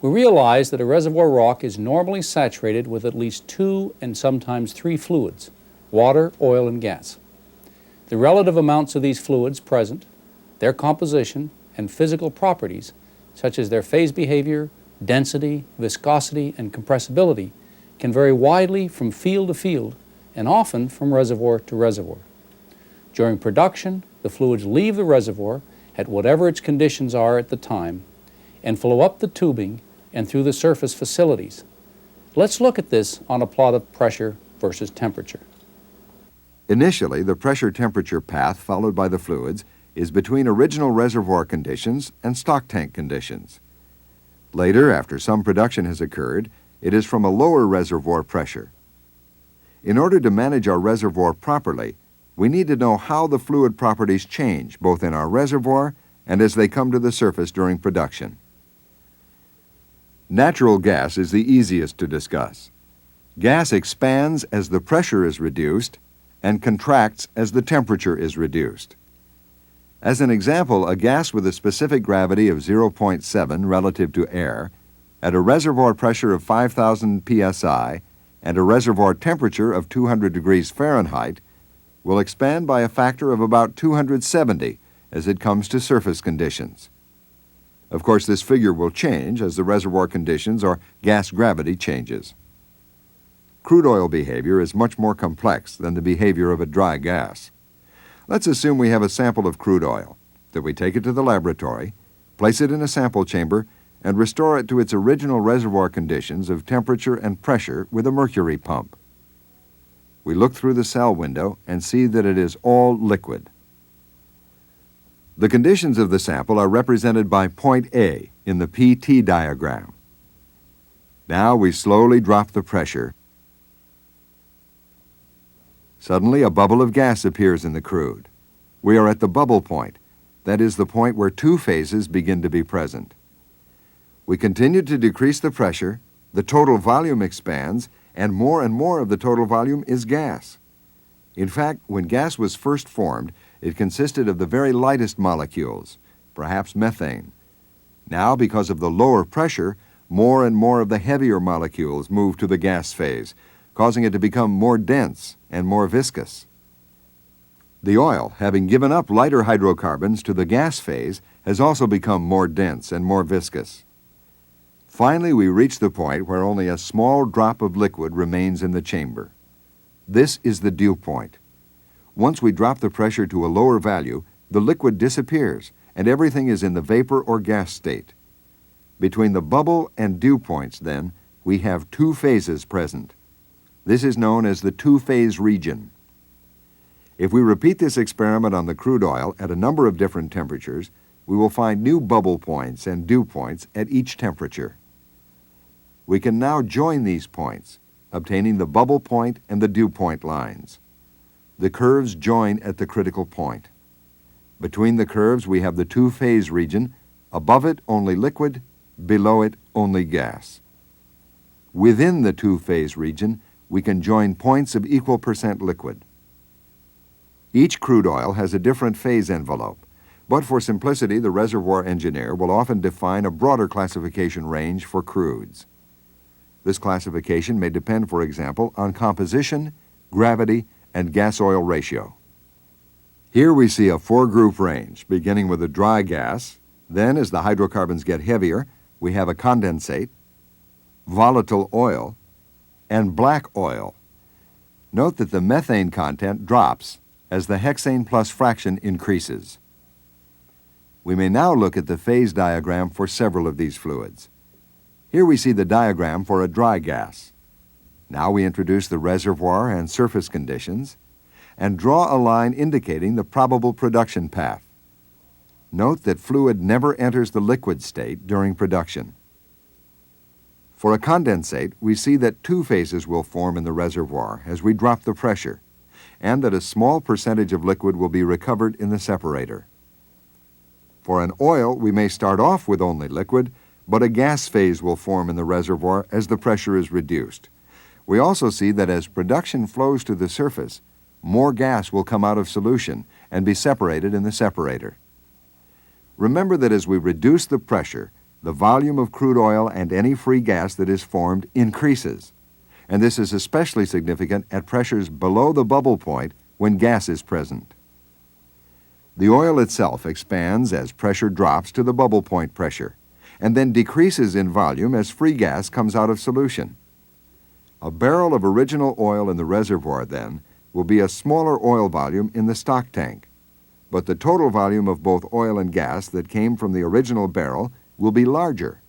We realize that a reservoir rock is normally saturated with at least 2 and sometimes 3 fluids: water, oil, and gas. The relative amounts of these fluids present, their composition, and physical properties, such as their phase behavior, density, viscosity, and compressibility, can vary widely from field to field and often from reservoir to reservoir. During production, the fluids leave the reservoir at whatever its conditions are at the time and flow up the tubing and through the surface facilities. Let's look at this on a plot of pressure versus temperature. Initially, the pressure-temperature path followed by the fluids is between original reservoir conditions and stock tank conditions. Later, after some production has occurred, it is from a lower reservoir pressure. In order to manage our reservoir properly, we need to know how the fluid properties change both in our reservoir and as they come to the surface during production. Natural gas is the easiest to discuss. Gas expands as the pressure is reduced and contracts as the temperature is reduced. As an example, a gas with a specific gravity of 0.7 relative to air at a reservoir pressure of 5,000 psi and a reservoir temperature of 200 degrees Fahrenheit will expand by a factor of about 270 as it comes to surface conditions. Of course, this figure will change as the reservoir conditions or gas gravity changes. Crude oil behavior is much more complex than the behavior of a dry gas. Let's assume we have a sample of crude oil, that we take it to the laboratory, place it in a sample chamber, and restore it to its original reservoir conditions of temperature and pressure with a mercury pump. We look through the cell window and see that it is all liquid. The conditions of the sample are represented by point A in the PT diagram. Now we slowly drop the pressure. Suddenly, a bubble of gas appears in the crude. We are at the bubble point, that is the point where 2 phases begin to be present. We continue to decrease the pressure, the total volume expands, and more of the total volume is gas. In fact, when gas was first formed, it consisted of the very lightest molecules, perhaps methane. Now, because of the lower pressure, more and more of the heavier molecules move to the gas phase, causing it to become more dense and more viscous. The oil, having given up lighter hydrocarbons to the gas phase, has also become more dense and more viscous. Finally, we reach the point where only a small drop of liquid remains in the chamber. This is the dew point. Once we drop the pressure to a lower value, the liquid disappears and everything is in the vapor or gas state. Between the bubble and dew points, then, we have 2 phases present. This is known as the 2-phase region. If we repeat this experiment on the crude oil at a number of different temperatures, we will find new bubble points and dew points at each temperature. We can now join these points, obtaining the bubble point and the dew point lines. The curves join at the critical point. Between the curves, we have the 2-phase region. Above it, only liquid. Below it, only gas. Within the 2-phase region, we can join points of equal percent liquid. Each crude oil has a different phase envelope, but for simplicity, the reservoir engineer will often define a broader classification range for crudes. This classification may depend, for example, on composition, gravity, and gas-oil ratio. Here we see a 4-group range, beginning with a dry gas. Then, as the hydrocarbons get heavier, we have a condensate, volatile oil, and black oil. Note that the methane content drops as the hexane plus fraction increases. We may now look at the phase diagram for several of these fluids. Here we see the diagram for a dry gas. Now we introduce the reservoir and surface conditions and draw a line indicating the probable production path. Note that fluid never enters the liquid state during production. For a condensate, we see that 2 phases will form in the reservoir as we drop the pressure, and that a small percentage of liquid will be recovered in the separator. For an oil, we may start off with only liquid, but a gas phase will form in the reservoir as the pressure is reduced. We also see that as production flows to the surface, more gas will come out of solution and be separated in the separator. Remember that as we reduce the pressure, the volume of crude oil and any free gas that is formed increases. And this is especially significant at pressures below the bubble point when gas is present. The oil itself expands as pressure drops to the bubble point pressure, and then decreases in volume as free gas comes out of solution. A barrel of original oil in the reservoir, then, will be a smaller oil volume in the stock tank, but the total volume of both oil and gas that came from the original barrel will be larger.